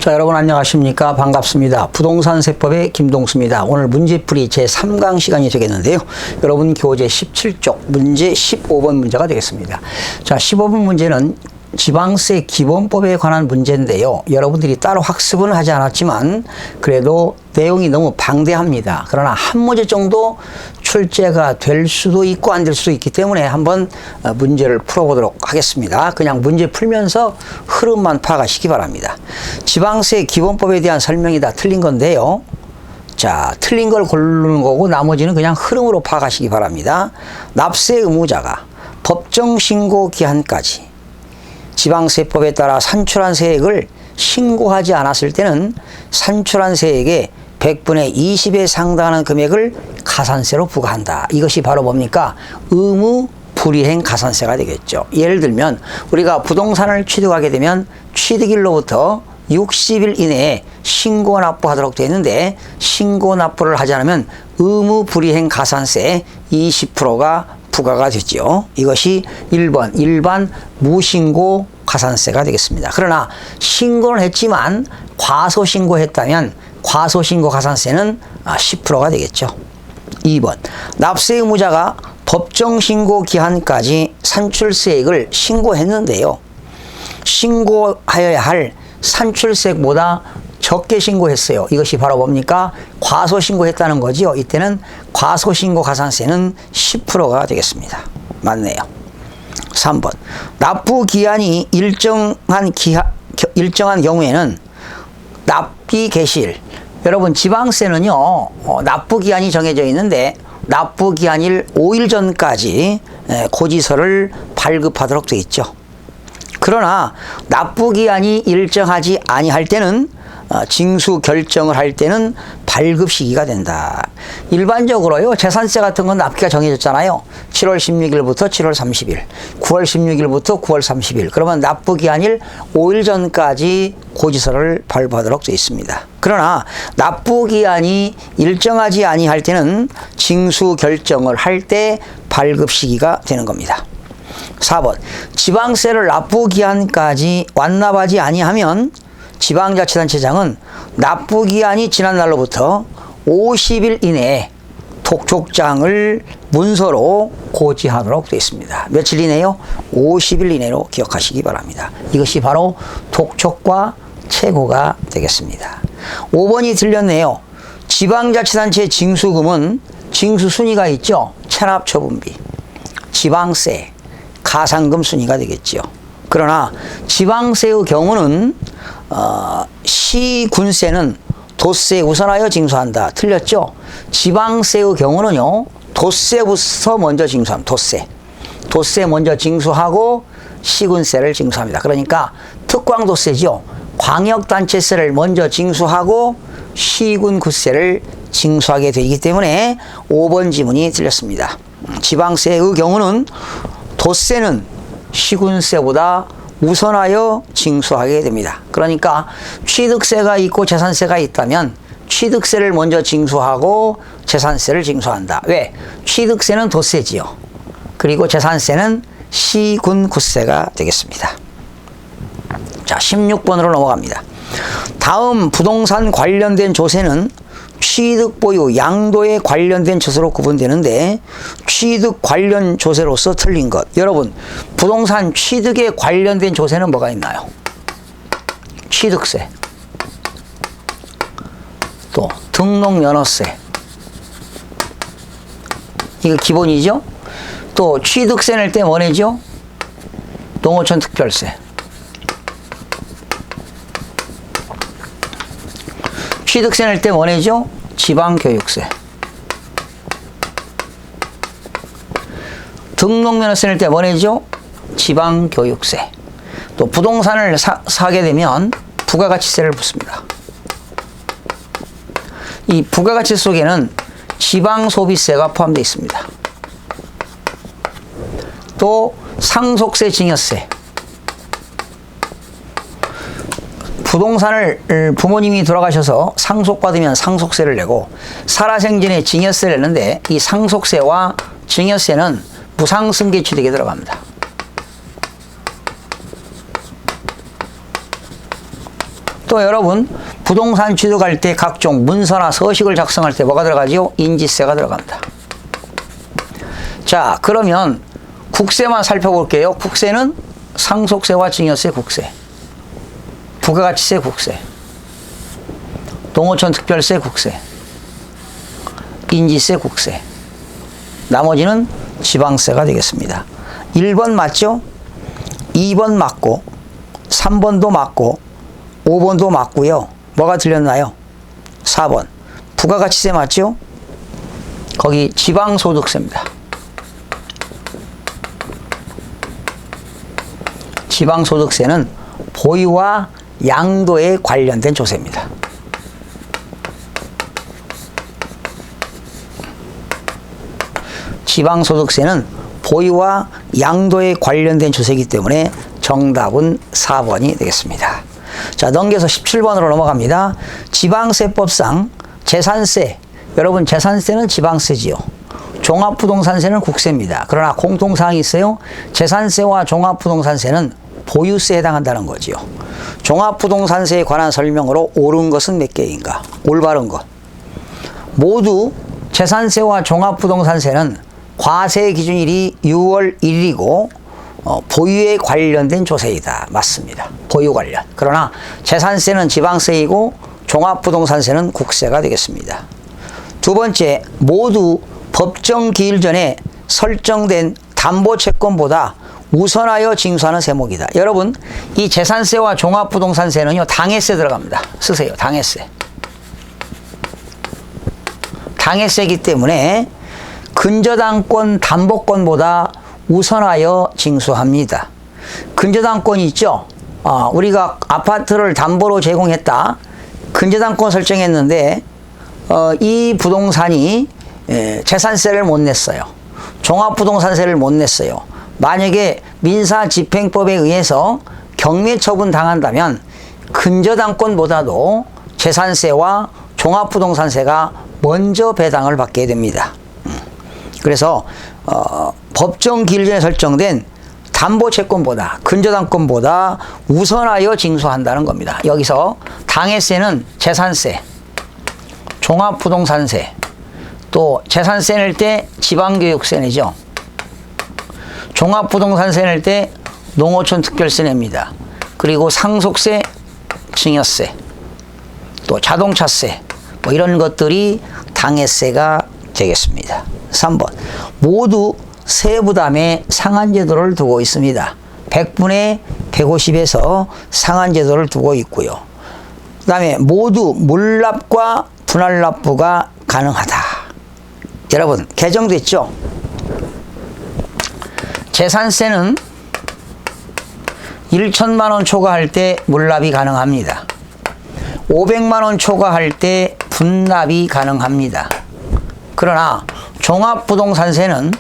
자, 여러분 안녕하십니까? 반갑습니다. 부동산 세법의 김동수입니다. 오늘 문제풀이 제3강 시간이 되겠는데요. 여러분 교재 17쪽 문제 15번 문제가 되겠습니다. 자, 15번 문제는 지방세 기본법에 관한 문제인데요. 여러분들이 따로 학습은 하지 않았지만 그래도 내용이 너무 방대합니다. 그러나 한 문제 정도 출제가 될 수도 있고 안 될 수도 있기 때문에 한번 문제를 풀어보도록 하겠습니다. 그냥 문제 풀면서 흐름만 파악하시기 바랍니다. 지방세 기본법에 대한 설명이 다 틀린 건데요. 자, 틀린 걸 고르는 거고 나머지는 그냥 흐름으로 파악하시기 바랍니다. 납세 의무자가 법정 신고 기한까지 지방세법에 따라 산출한 세액을 신고하지 않았을 때는 산출한 세액의 100분의 20에 상당하는 금액을 가산세로 부과한다. 이것이 바로 뭡니까? 의무 불이행 가산세가 되겠죠. 예를 들면 우리가 부동산을 취득하게 되면 취득일로부터 60일 이내에 신고 납부하도록 되어 있는데 신고 납부를 하지 않으면 의무 불이행 가산세 20%가 부과가 되죠. 이것이 1번 일반 무신고 가산세가 되겠습니다. 그러나 신고를 했지만 과소신고했다면 과소신고 가산세는 10%가 되겠죠. 2번 납세 의무자가 법정 신고 기한까지 산출세액을 신고했는데요. 신고하여야 할 산출세액보다 적게 신고했어요. 이것이 바로 뭡니까? 과소신고했다는 거죠. 이때는 과소신고 가산세는 10%가 되겠습니다. 맞네요. 3번 납부기한이 일정한 경우에는 납기 개시일. 여러분 지방세는요 납부기한이 정해져 있는데 납부기한일 5일 전까지 고지서를 발급하도록 되어 있죠. 그러나 납부기한이 일정하지 아니할 때는 징수 결정을 할 때는 발급 시기가 된다. 일반적으로요 재산세 같은 건 납기가 정해졌잖아요. 7월 16일부터 7월 30일, 9월 16일부터 9월 30일. 그러면 납부기한일 5일 전까지 고지서를 발부하도록 되어 있습니다. 그러나 납부기한이 일정하지 아니할 때는 징수 결정을 할 때 발급 시기가 되는 겁니다. 4번 지방세를 납부기한까지 완납하지 아니하면 지방자치단체장은 납부기한이 지난 날로부터 50일 이내에 독촉장을 문서로 고지하도록 되어 있습니다. 며칠 이내요? 50일 이내로 기억하시기 바랍니다. 이것이 바로 독촉과 최고가 되겠습니다. 5번이 틀렸네요. 지방자치단체 징수금은 징수 순위가 있죠. 체납처분비, 지방세, 가산금 순위가 되겠죠. 그러나 지방세의 경우는 시군세는 도세에 우선하여 징수한다. 틀렸죠? 지방세의 경우는요. 도세부터 먼저 징수합니다. 도세 먼저 징수하고 시군세를 징수합니다. 그러니까 특광도세죠. 광역단체세를 먼저 징수하고 시군구세를 징수하게 되기 때문에 5번 지문이 틀렸습니다. 지방세의 경우는 도세는 시군세보다 우선하여 징수하게 됩니다. 그러니까 취득세가 있고 재산세가 있다면 취득세를 먼저 징수하고 재산세를 징수한다. 왜? 취득세는 도세지요. 그리고 재산세는 시군구세가 되겠습니다. 자, 16번으로 넘어갑니다. 다음 부동산 관련된 조세는 취득 보유 양도에 관련된 조세로 구분되는데 취득 관련 조세로서 틀린 것. 여러분 부동산 취득에 관련된 조세는 뭐가 있나요? 취득세, 또 등록면허세, 이거 기본이죠. 또 취득세 낼 때 뭐 내죠? 농어촌 특별세. 취득세 낼 때 뭐 내죠? 지방교육세. 등록면허세 낼 때 뭐 내죠? 지방교육세. 또 부동산을 사게 되면 부가가치세를 붙습니다. 이 부가가치 속에는 지방소비세가 포함되어 있습니다. 또 상속세, 증여세. 부동산을 부모님이 돌아가셔서 상속받으면 상속세를 내고 살아생전에 증여세를 내는데 이 상속세와 증여세는 무상승계취득에 들어갑니다. 또 여러분 부동산 취득할 때 각종 문서나 서식을 작성할 때 뭐가 들어가지요? 인지세가 들어갑니다. 자, 그러면 국세만 살펴볼게요. 국세는 상속세와 증여세 국세, 부가가치세 국세, 농어촌 특별세 국세, 인지세 국세, 나머지는 지방세가 되겠습니다. 1번 맞죠? 2번 맞고 3번도 맞고 5번도 맞고요. 뭐가 틀렸나요? 4번 부가가치세 맞죠? 거기 지방소득세입니다. 지방소득세는 보유와 양도에 관련된 조세입니다. 지방소득세는 보유와 양도에 관련된 조세이기 때문에 정답은 4번이 되겠습니다. 자, 넘겨서 17번으로 넘어갑니다. 지방세법상 재산세, 여러분 재산세는 지방세지요. 종합부동산세는 국세입니다. 그러나 공통사항이 있어요. 재산세와 종합부동산세는 보유세에 해당한다는 거지요. 종합부동산세에 관한 설명으로 옳은 것은 몇 개인가? 올바른 것. 모두 재산세와 종합부동산세는 과세 기준일이 6월 1일이고 보유에 관련된 조세이다. 맞습니다. 보유 관련. 그러나 재산세는 지방세이고 종합부동산세는 국세가 되겠습니다. 두 번째, 모두 법정 기일 전에 설정된 담보채권보다 우선하여 징수하는 세목이다. 여러분, 이 재산세와 종합부동산세는요, 당해세 들어갑니다. 쓰세요. 당해세. 당해세이기 때문에 근저당권 담보권보다 우선하여 징수합니다. 근저당권이 있죠. 우리가 아파트를 담보로 제공했다. 근저당권 설정했는데 이 부동산이 재산세를 못 냈어요. 종합부동산세를 못 냈어요. 만약에 민사집행법에 의해서 경매처분 당한다면 근저당권보다도 재산세와 종합부동산세가 먼저 배당을 받게 됩니다. 그래서 법정 기일 전에 설정된 담보채권보다 근저당권보다 우선하여 징수한다는 겁니다. 여기서 당해세는 재산세, 종합부동산세, 또 재산세 낼 때 지방교육세 내죠. 종합부동산세 낼 때 농어촌 특별세 냅니다. 그리고 상속세, 증여세, 또 자동차세, 뭐 이런 것들이 당해세가 되겠습니다. 3번 모두 세부담에 상한제도를 두고 있습니다. 100분의 150에서 상한제도를 두고 있고요. 그 다음에 모두 물납과 분할납부가 가능하다. 여러분 개정됐죠? 재산세는 1천만원 초과할 때 물납이 가능합니다. 500만원 초과할 때 분납이 가능합니다. 그러나 종합부동산세는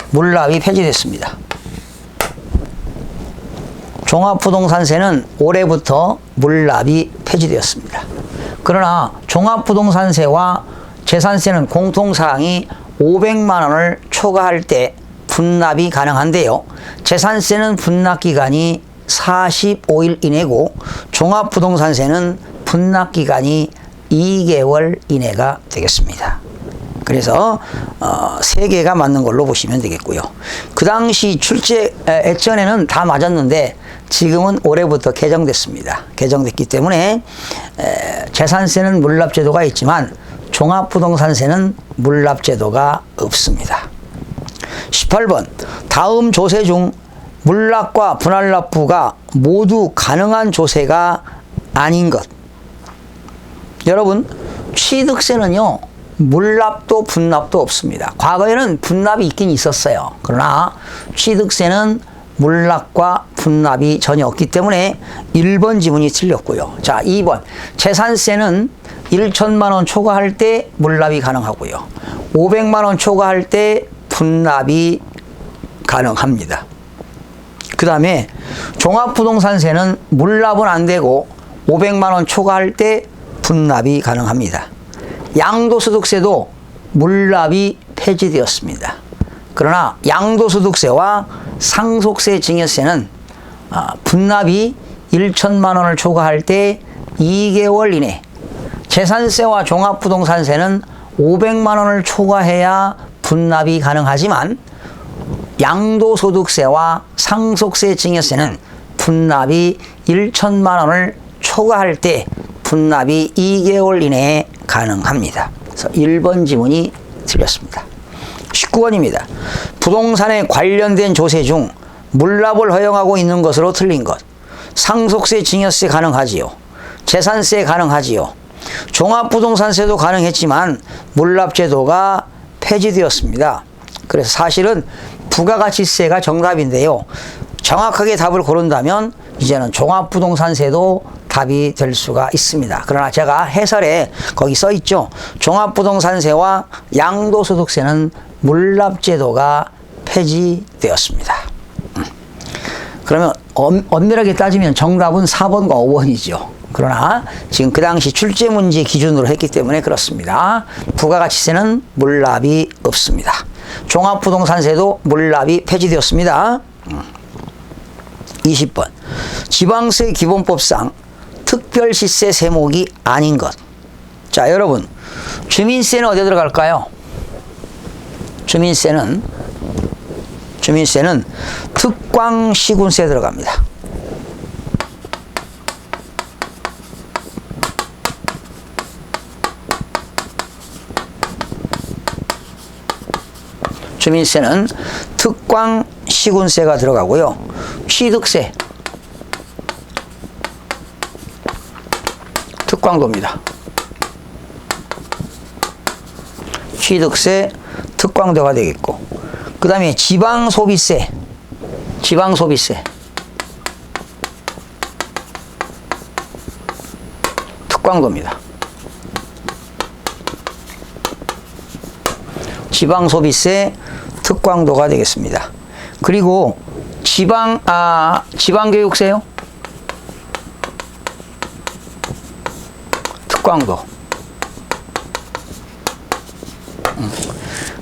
물납이 폐지됐습니다. 종합부동산세는 올해부터 물납이 폐지되었습니다. 그러나 종합부동산세와 재산세는 공통사항이 500만 원을 초과할 때 분납이 가능한데요. 재산세는 분납기간이 45일 이내고 종합부동산세는 분납기간이 2개월 이내가 되겠습니다. 그래서 3개가 맞는 걸로 보시면 되겠고요. 그 당시 출제 예전에는 다 맞았는데 지금은 올해부터 개정됐습니다. 개정됐기 때문에 재산세는 물납제도가 있지만 종합부동산세는 물납제도가 없습니다. 18번 다음 조세 중 물납과 분할납부가 모두 가능한 조세가 아닌 것. 여러분 취득세는요 물납도 분납도 없습니다. 과거에는 분납이 있긴 있었어요. 그러나 취득세는 물납과 분납이 전혀 없기 때문에 1번 지문이 틀렸고요. 자, 2번 재산세는 1천만 원 초과할 때 물납이 가능하고요. 500만 원 초과할 때 분납이 가능합니다. 그 다음에 종합부동산세는 물납은 안 되고 500만 원 초과할 때 분납이 가능합니다. 양도소득세도 물납이 폐지되었습니다. 그러나 양도소득세와 상속세 증여세는 분납이 1천만 원을 초과할 때 2개월 이내, 재산세와 종합부동산세는 500만 원을 초과해야 분납이 가능하지만 양도소득세와 상속세 증여세는 분납이 1천만 원을 초과할 때 분납이 2개월 이내에 가능합니다. 그래서 1번 지문이 틀렸습니다. 19번입니다. 부동산에 관련된 조세 중 물납을 허용하고 있는 것으로 틀린 것. 상속세 증여세 가능하지요. 재산세 가능하지요. 종합부동산세도 가능했지만 물납제도가 폐지되었습니다. 그래서 사실은 부가가치세가 정답인데요. 정확하게 답을 고른다면 이제는 종합부동산세도 답이 될 수가 있습니다. 그러나 제가 해설에 거기 써 있죠. 종합부동산세와 양도소득세는 물납제도가 폐지되었습니다. 그러면 엄밀하게 따지면 정답은 4번과 5번이죠. 그러나 지금 그 당시 출제 문제 기준으로 했기 때문에 그렇습니다. 부가가치세는 물납이 없습니다. 종합부동산세도 물납이 폐지되었습니다. 20번. 지방세 기본법상 특별시세 세목이 아닌 것. 자, 여러분, 주민세는 어디에 들어갈까요? 주민세는 특광시군세에 들어갑니다. 주민세는 특광시군세가 들어가고요. 취득세, 특광도입니다. 취득세, 특광도가 되겠고, 그 다음에 지방소비세, 특광도입니다. 지방소비세, 특광도가 되겠습니다. 그리고 지방교육세요? 특광도.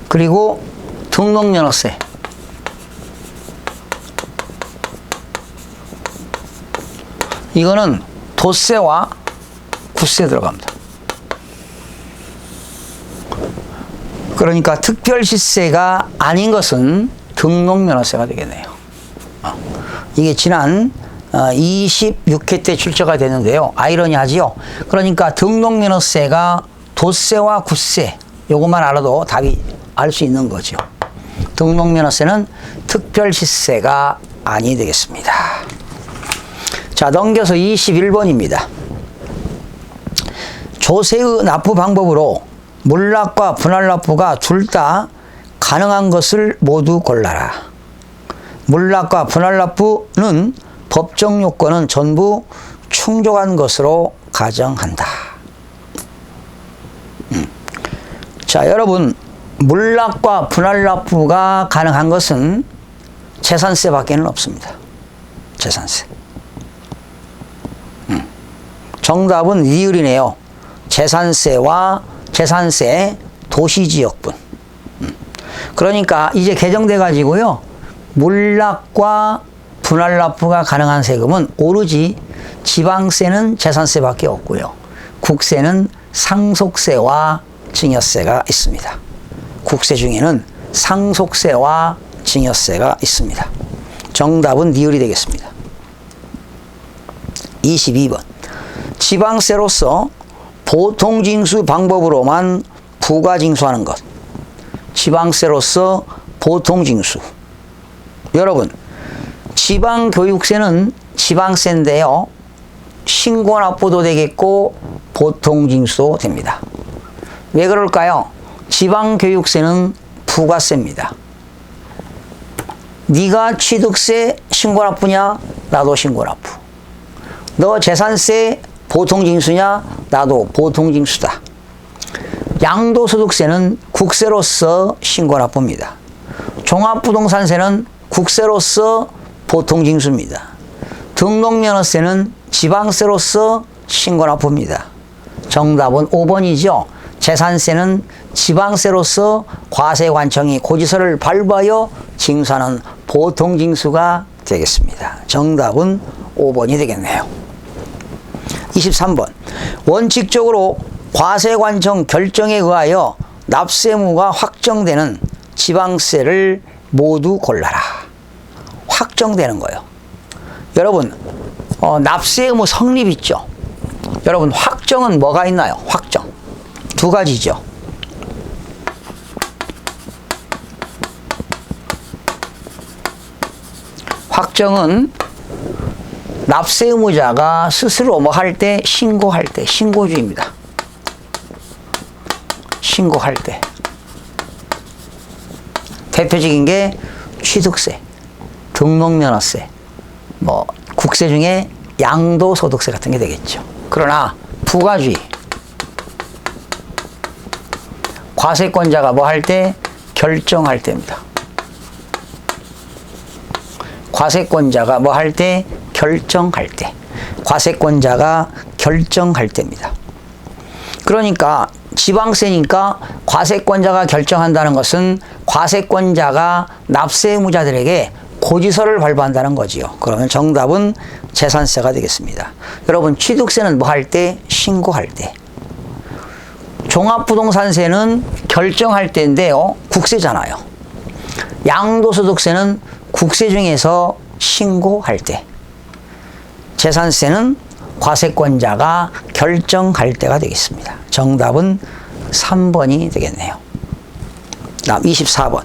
그리고 등록면허세. 이거는 도세와 구세 들어갑니다. 그러니까 특별시세가 아닌 것은 등록면허세가 되겠네요. 이게 지난 26회 때 출제가 되는데요. 아이러니하지요. 그러니까 등록면허세가 도세와 구세, 요것만 알아도 답이 알 수 있는 거죠. 등록면허세는 특별시세가 아니 되겠습니다. 자, 넘겨서 21번입니다. 조세의 납부 방법으로 물납과 분할납부가 둘 다 가능한 것을 모두 골라라. 물납과 분할납부는 법정 요건은 전부 충족한 것으로 가정한다. 자, 여러분, 물납과 분할납부가 가능한 것은 재산세밖에는 없습니다. 재산세. 정답은 리을이네요. 재산세 도시지역분. 그러니까 이제 개정돼 가지고요. 물납과 분할납부가 가능한 세금은 오로지 지방세는 재산세밖에 없고요. 국세는 상속세와 증여세가 있습니다. 국세 중에는 상속세와 증여세가 있습니다. 정답은 리을이 되겠습니다. 22번. 지방세로서 보통징수 방법으로만 부가징수하는 것. 지방세로서 보통징수. 여러분, 지방교육세는 지방세인데요. 신고납부도 되겠고 보통징수도 됩니다. 왜 그럴까요? 지방교육세는 부가세입니다. 네가 취득세 신고납부냐? 나도 신고납부. 너 재산세 보통징수냐? 나도 보통징수다. 양도소득세는 국세로서 신고납부입니다. 종합부동산세는 국세로서 보통징수입니다. 등록면허세는 지방세로서 신고납부입니다. 정답은 5번이죠. 재산세는 지방세로서 과세관청이 고지서를 발부하여 징수하는 보통징수가 되겠습니다. 정답은 25번이 되겠네요. 23번. 원칙적으로 과세관청 결정에 의하여 납세무가 확정되는 지방세를 모두 골라라. 확정되는 거예요. 여러분, 납세 의무 성립 있죠? 여러분, 확정은 뭐가 있나요? 확정. 두 가지죠. 확정은 납세 의무자가 스스로 뭐 할 때, 신고할 때, 신고주의입니다. 신고할 때. 대표적인 게 취득세, 등록면허세, 뭐 국세 중에 양도소득세 같은 게 되겠죠. 그러나 부가주의, 과세권자가 뭐 할 때? 결정할 때입니다. 과세권자가 뭐 할 때? 결정할 때. 과세권자가 결정할 때입니다. 그러니까 지방세니까 과세권자가 결정한다는 것은 과세권자가 납세 의무자들에게 고지서를 발부한다는 거지요. 그러면 정답은 재산세가 되겠습니다. 여러분, 취득세는 뭐 할 때? 신고할 때. 종합부동산세는 결정할 때인데요, 국세잖아요. 양도소득세는 국세 중에서 신고할 때. 재산세는 과세권자가 결정할 때가 되겠습니다. 정답은 3번이 되겠네요. 다음 24번.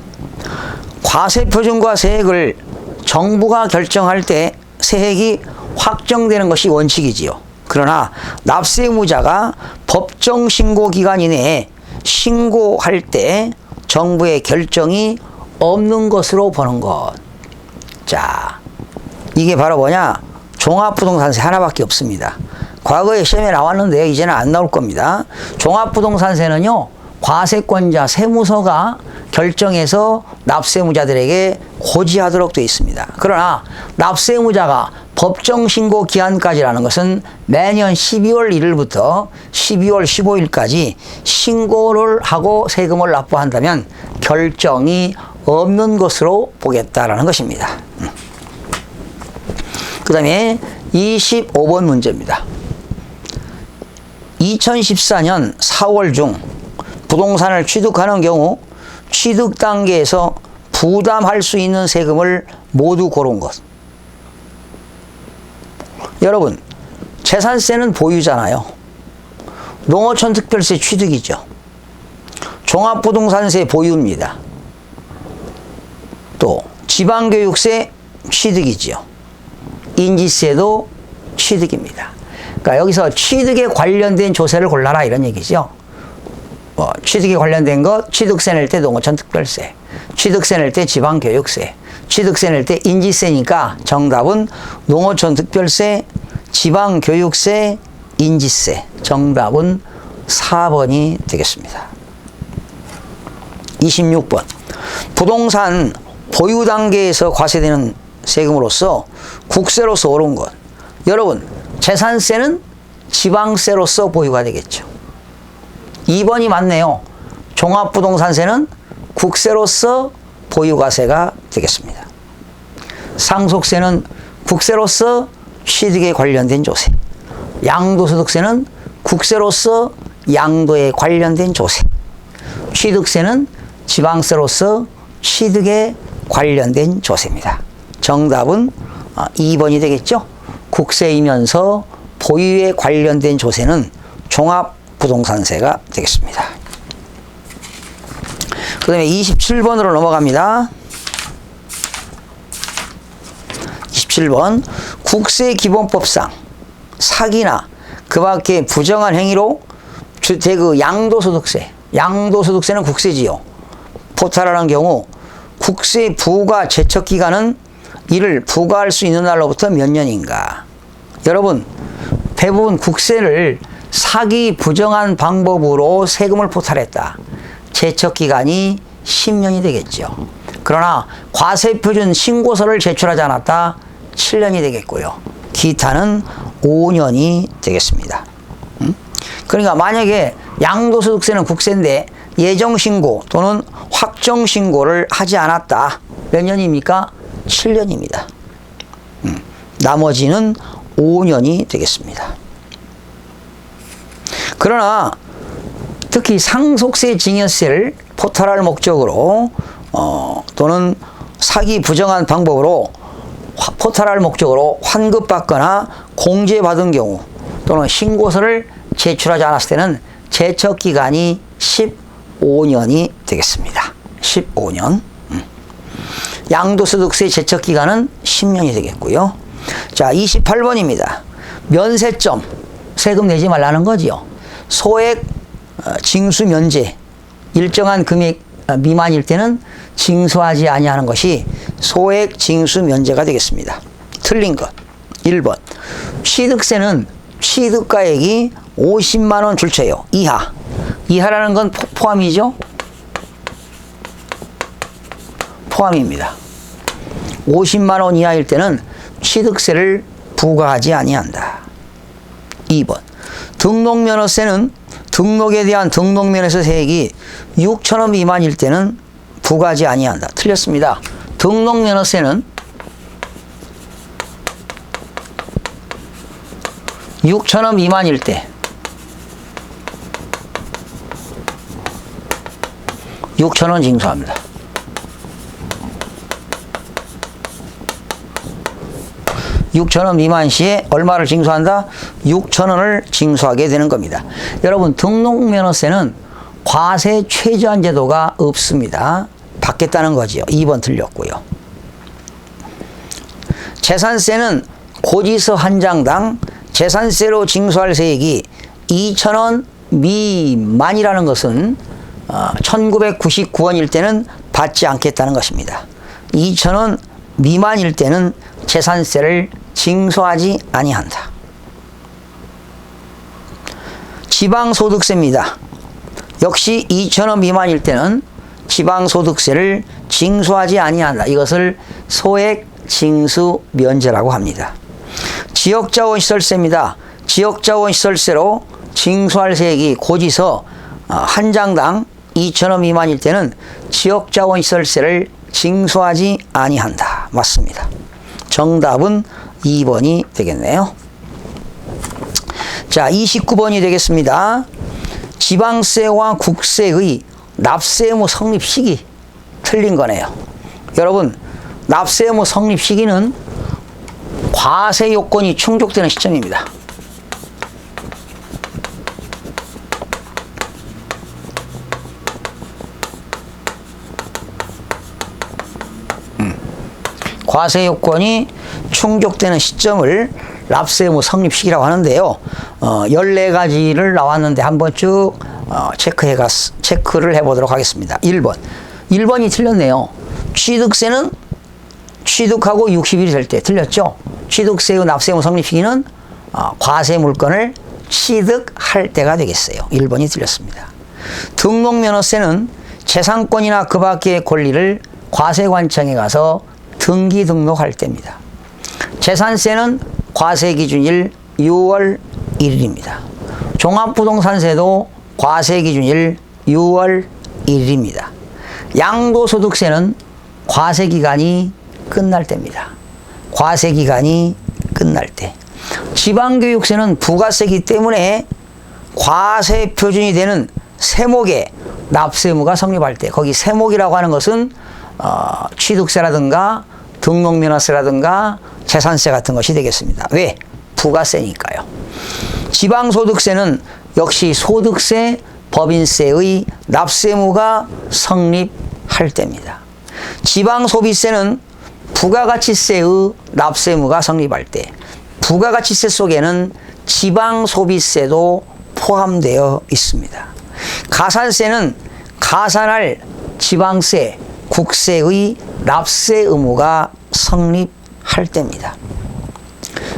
과세표준과 세액을 정부가 결정할 때 세액이 확정되는 것이 원칙이지요. 그러나 납세 의무자가 법정 신고 기간 이내에 신고할 때 정부의 결정이 없는 것으로 보는 것. 자, 이게 바로 뭐냐? 종합부동산세 하나밖에 없습니다. 과거에 시험에 나왔는데요, 이제는 안 나올 겁니다. 종합부동산세는요, 과세권자 세무서가 결정해서 납세의무자들에게 고지하도록 되어 있습니다. 그러나 납세의무자가 법정 신고 기한까지라는 것은 매년 12월 1일부터 12월 15일까지 신고를 하고 세금을 납부한다면 결정이 없는 것으로 보겠다라는 것입니다. 그 다음에 25번 문제입니다. 2014년 4월 중 부동산을 취득하는 경우 취득 단계에서 부담할 수 있는 세금을 모두 고른 것. 여러분, 재산세는 보유잖아요. 농어촌 특별세 취득이죠. 종합부동산세 보유입니다. 또 지방교육세 취득이지요. 인지세도 취득입니다. 그러니까 여기서 취득에 관련된 조세를 골라라 이런 얘기죠. 취득에 관련된 것, 취득세 낼 때 농어촌 특별세, 취득세 낼 때 지방교육세, 취득세 낼 때 인지세니까 정답은 농어촌 특별세, 지방교육세, 인지세. 정답은 4번이 되겠습니다. 26번. 부동산 보유 단계에서 과세되는 세금으로서 국세로서 오른 것. 여러분, 재산세는 지방세로서 보유가 되겠죠. 2번이 맞네요. 종합부동산세는 국세로서 보유과세가 되겠습니다. 상속세는 국세로서 취득에 관련된 조세. 양도소득세는 국세로서 양도에 관련된 조세. 취득세는 지방세로서 취득에 관련된 조세입니다. 정답은 2번이 되겠죠. 국세이면서 보유에 관련된 조세는 종합부동산세가 되겠습니다. 그 다음에 27번으로 넘어갑니다. 27번. 국세기본법상 사기나 그 밖의 부정한 행위로 주택의 양도소득세, 양도소득세는 국세지요. 포탈하는 경우 국세 부과 제척기간은 이를 부과할 수 있는 날로부터 몇 년인가. 여러분, 대부분 국세를 사기 부정한 방법으로 세금을 포탈했다. 제척기간이 10년이 되겠죠. 그러나 과세표준 신고서를 제출하지 않았다. 7년이 되겠고요. 기타는 5년이 되겠습니다. 그러니까 만약에 양도소득세는 국세인데 예정신고 또는 확정신고를 하지 않았다. 몇 년입니까? 7년입니다. 나머지는 5년이 되겠습니다. 그러나 특히 상속세 증여세를 포탈할 목적으로 또는 사기 부정한 방법으로 포탈할 목적으로 환급받거나 공제받은 경우 또는 신고서를 제출하지 않았을 때는 제척기간이 15년이 되겠습니다. 15년. 양도소득세 제척기간은 10년이 되겠고요. 자, 28번입니다. 면세점, 세금 내지 말라는 거지요. 소액 징수 면제, 일정한 금액 미만일 때는 징수하지 아니하는 것이 소액 징수 면제가 되겠습니다. 틀린 것. 1번. 취득세는 취득가액이 50만 원 출처요. 이하. 이하라는 건 포함이죠? 포함입니다. 50만 원 이하일 때는 취득세를 부과하지 아니한다. 2번. 등록면허세는 등록에 대한 등록면허세 세액이 6천 원 미만일 때는 부과하지 아니한다. 틀렸습니다. 등록면허세는 6천 원 미만일 때 6천 원 징수합니다. 6천 원 미만 시에 얼마를 징수한다? 6천 원을 징수하게 되는 겁니다. 여러분, 등록면허세는 과세 최저한 제도가 없습니다. 받겠다는 거지요. 2번 틀렸고요. 재산세는 고지서 한 장당 재산세로 징수할 세액이 2천 원 미만이라는 것은 1999원일 때는 받지 않겠다는 것입니다. 2천 원 미만일 때는 재산세를 징수하지 아니한다. 지방소득세입니다. 역시 2천 원 미만일 때는 지방소득세를 징수하지 아니한다. 이것을 소액 징수 면제라고 합니다. 지역자원시설세입니다. 지역자원시설세로 징수할 세액이 고지서 한 장당 2천 원 미만일 때는 지역자원시설세를 징수하지 아니한다. 맞습니다. 정답은 2번이 되겠네요. 자, 29번이 되겠습니다. 지방세와 국세의 납세 의무 성립 시기. 틀린 거네요. 여러분, 납세 의무 성립 시기는 과세 요건이 충족되는 시점입니다. 과세 요건이 충족되는 시점을 납세 의무 성립 시기라고 하는데요. 14가지를 나왔는데 한번 쭉 체크를 해보도록 하겠습니다. 1번. 1번이 틀렸네요. 취득세는 취득하고 60일이 될 때. 틀렸죠? 취득세의 납세 의무 성립 시기는 과세 물건을 취득할 때가 되겠어요. 1번이 틀렸습니다. 등록면허세는 재산권이나 그 밖의 권리를 과세관청에 가서 등기 등록할 때입니다. 재산세는 과세 기준일 6월 1일입니다. 종합부동산세도 과세 기준일 6월 1일입니다. 양도소득세는 과세 기간이 끝날 때입니다. 과세 기간이 끝날 때. 지방교육세는 부가세이기 때문에 과세 표준이 되는 세목의 납세 의무가 성립할 때, 거기 세목이라고 하는 것은 취득세라든가 등록면허세라든가 재산세 같은 것이 되겠습니다. 왜? 부가세니까요. 지방소득세는 역시 소득세, 법인세의 납세 의무가 성립할 때입니다. 지방소비세는 부가가치세의 납세 의무가 성립할 때, 부가가치세 속에는 지방소비세도 포함되어 있습니다. 가산세는 가산할 지방세, 국세의 납세 의무가 성립할 때입니다.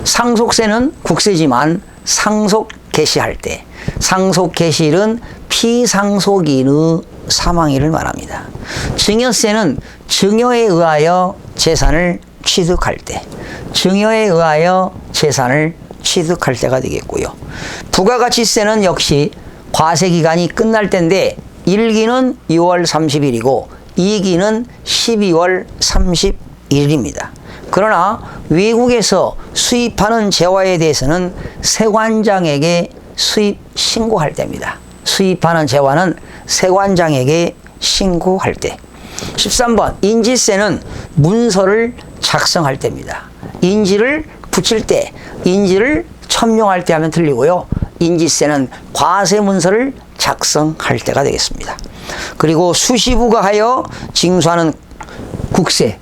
상속세는 국세지만 상속 개시할 때, 상속 개시일은 피상속인의 사망일을 말합니다. 증여세는 증여에 의하여 재산을 취득할 때, 증여에 의하여 재산을 취득할 때가 되겠고요. 부가가치세는 역시 과세기간이 끝날 때인데 1기는 6월 30일이고 2기는 12월 31일입니다. 그러나 외국에서 수입하는 재화에 대해서는 세관장에게 수입 신고할 때입니다. 수입하는 재화는 세관장에게 신고할 때. 13번 인지세는 문서를 작성할 때입니다. 인지를 붙일 때, 인지를 첨용할 때 하면 틀리고요. 인지세는 과세 문서를 작성할 때가 되겠습니다. 그리고 수시부가하여 징수하는 국세,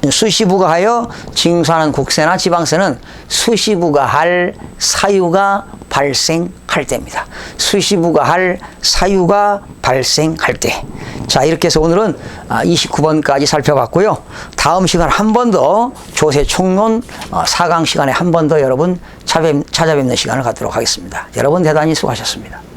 수시부가하여 징수하는 국세나 지방세는 수시부가 할 사유가 발생할 때입니다. 수시부가 할 사유가 발생할 때. 자, 이렇게 해서 오늘은 29번까지 살펴봤고요. 다음 시간 한 번 더 조세 총론 4강 시간에 한 번 더 여러분 찾아뵙는 시간을 갖도록 하겠습니다. 여러분 대단히 수고하셨습니다.